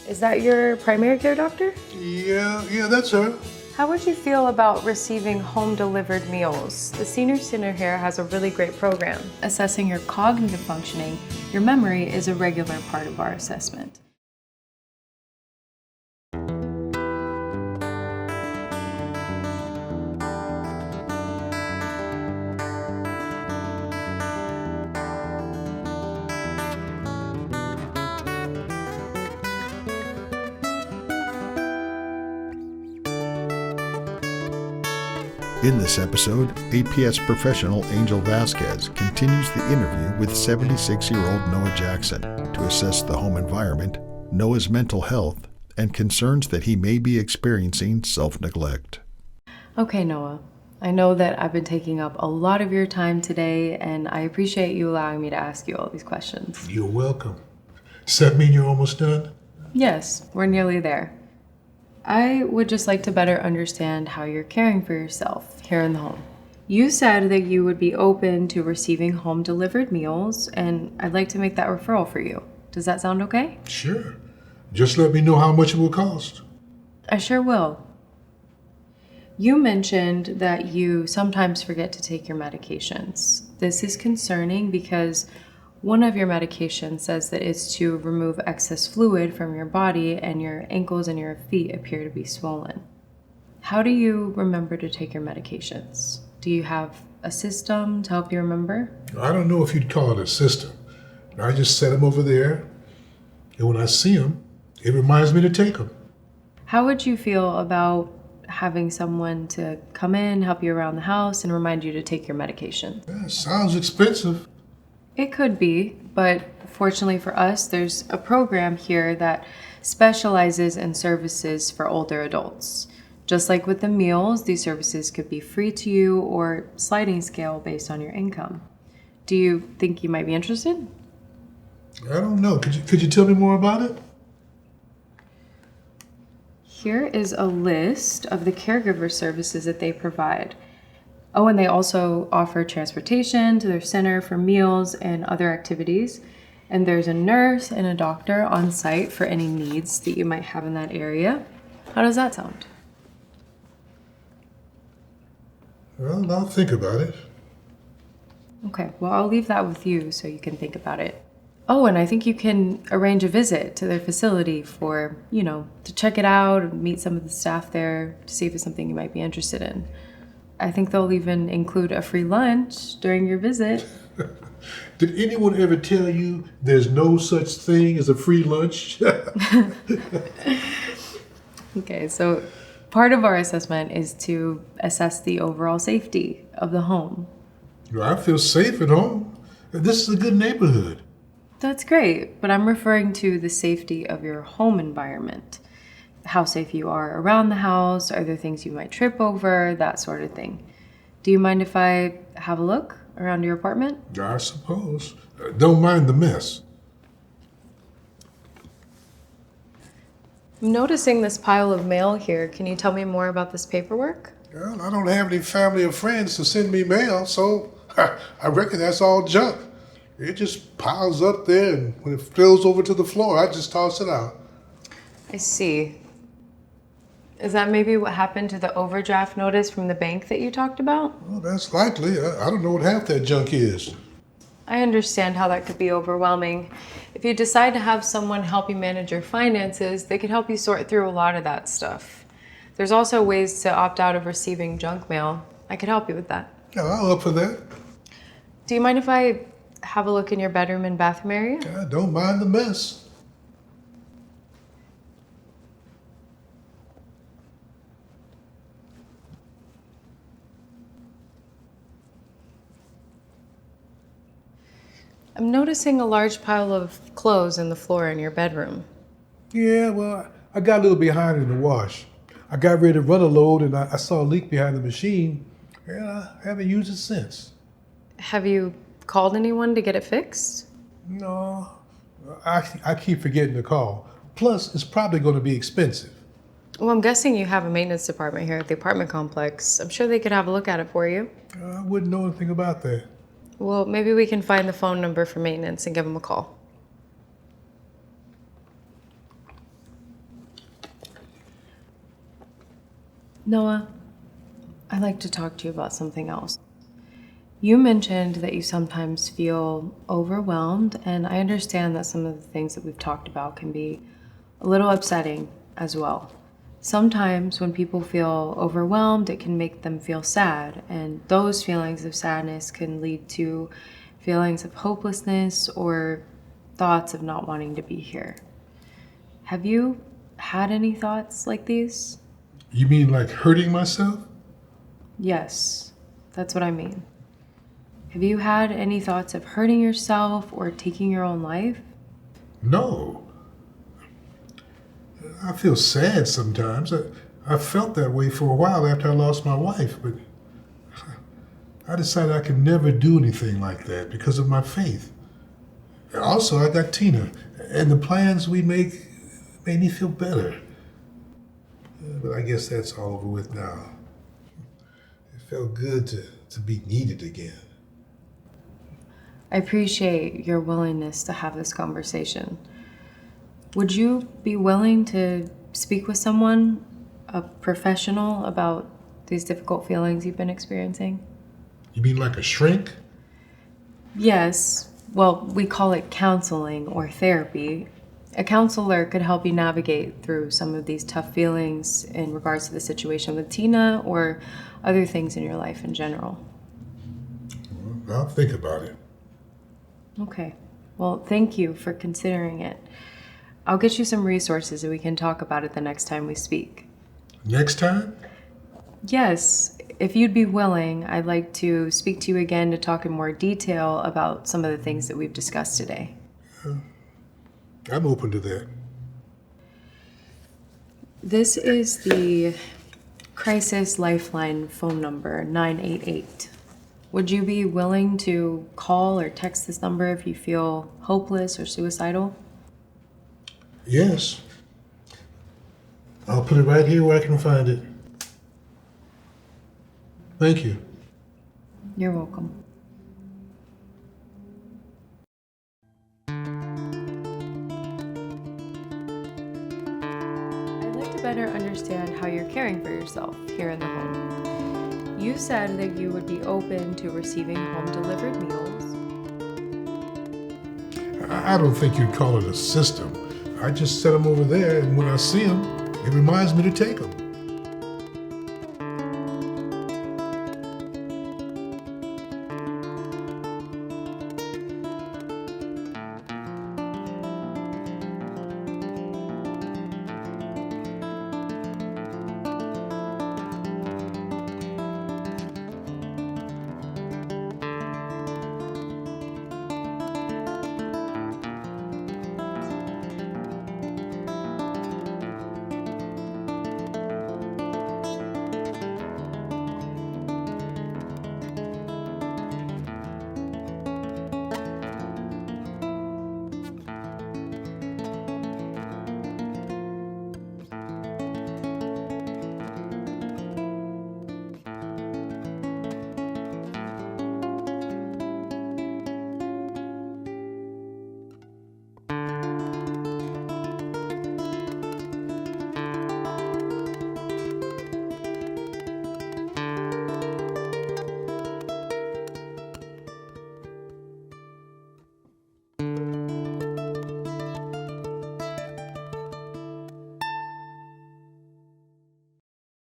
Is that your primary care doctor? Yeah, that's her. How would you feel about receiving home-delivered meals? The Senior Center here has a really great program. Assessing your cognitive functioning, your memory is a regular part of our assessment. In this episode, APS professional Angel Vasquez continues the interview with 76-year-old Noah Jackson to assess the home environment, Noah's mental health, and concerns that he may be experiencing self-neglect. Okay, Noah. I know that I've been taking up a lot of your time today, and I appreciate you allowing me to ask you all these questions. You're welcome. Does that mean you're almost done? Yes, we're nearly there. I would just like to better understand how you're caring for yourself here in the home. You said that you would be open to receiving home-delivered meals, and I'd like to make that referral for you. Does that sound okay? Sure. Just let me know how much it will cost. I sure will. You mentioned that you sometimes forget to take your medications. This is concerning because one of your medications says that it's to remove excess fluid from your body, and your ankles and your feet appear to be swollen. How do you remember to take your medications? Do you have a system to help you remember? I don't know if you'd call it a system. I just set them over there, and when I see them, it reminds me to take them. How would you feel about having someone to come in, help you around the house, and remind you to take your medication? Yeah, sounds expensive. It could be, but fortunately for us, there's a program here that specializes in services for older adults. Just like with the meals, these services could be free to you or sliding scale based on your income. Do you think you might be interested? I don't know. Could you tell me more about it? Here is a list of the caregiver services that they provide. Oh, and they also offer transportation to their center for meals and other activities. And there's a nurse and a doctor on site for any needs that you might have in that area. How does that sound? Well, I'll think about it. Okay, well, I'll leave that with you so you can think about it. Oh, and I think you can arrange a visit to their facility for, to check it out and meet some of the staff there to see if it's something you might be interested in. I think they'll even include a free lunch during your visit. Did anyone ever tell you there's no such thing as a free lunch? Okay, so part of our assessment is to assess the overall safety of the home. I feel safe at home. This is a good neighborhood. That's great, but I'm referring to the safety of your home environment. How safe you are around the house, are there things you might trip over, that sort of thing. Do you mind if I have a look around your apartment? I suppose. Don't mind the mess. I'm noticing this pile of mail here. Can you tell me more about this paperwork? Well, I don't have any family or friends to send me mail, so I reckon that's all junk. It just piles up there, and when it spills over to the floor, I just toss it out. I see. Is that maybe what happened to the overdraft notice from the bank that you talked about? Well, that's likely. I don't know what half that junk is. I understand how that could be overwhelming. If you decide to have someone help you manage your finances, they could help you sort through a lot of that stuff. There's also ways to opt out of receiving junk mail. I could help you with that. Yeah, I'll up for that. Do you mind if I have a look in your bedroom and bathroom area? I don't mind the mess. I'm noticing a large pile of clothes in the floor in your bedroom. Yeah, well, I got a little behind in the wash. I got ready to run a load, and I saw a leak behind the machine, and I haven't used it since. Have you called anyone to get it fixed? No, I keep forgetting to call. Plus, it's probably going to be expensive. Well, I'm guessing you have a maintenance department here at the apartment complex. I'm sure they could have a look at it for you. I wouldn't know anything about that. Well, maybe we can find the phone number for maintenance and give them a call. Noah, I'd like to talk to you about something else. You mentioned that you sometimes feel overwhelmed, and I understand that some of the things that we've talked about can be a little upsetting as well. Sometimes when people feel overwhelmed, it can make them feel sad, and those feelings of sadness can lead to feelings of hopelessness or thoughts of not wanting to be here. Have you had any thoughts like these? You mean like hurting myself? Yes, that's what I mean. Have you had any thoughts of hurting yourself or taking your own life? No. I feel sad sometimes. I felt that way for a while after I lost my wife, but I decided I could never do anything like that because of my faith. Also, I got Tina, and the plans we make made me feel better. But I guess that's all over with now. It felt good to be needed again. I appreciate your willingness to have this conversation. Would you be willing to speak with someone, a professional, about these difficult feelings you've been experiencing? You mean like a shrink? Yes. Well, we call it counseling or therapy. A counselor could help you navigate through some of these tough feelings in regards to the situation with Tina or other things in your life in general. Well, I'll think about it. Okay. Well, thank you for considering it. I'll get you some resources and we can talk about it the next time we speak. Next time? Yes. If you'd be willing, I'd like to speak to you again to talk in more detail about some of the things that we've discussed today. I'm open to that. This is the Crisis Lifeline phone number, 988. Would you be willing to call or text this number if you feel hopeless or suicidal? Yes. I'll put it right here where I can find it. Thank you. You're welcome. I'd like to better understand how you're caring for yourself here in the home. You said that you would be open to receiving home-delivered meals. I don't think you'd call it a system. I just set them over there, and when I see them, it reminds me to take them.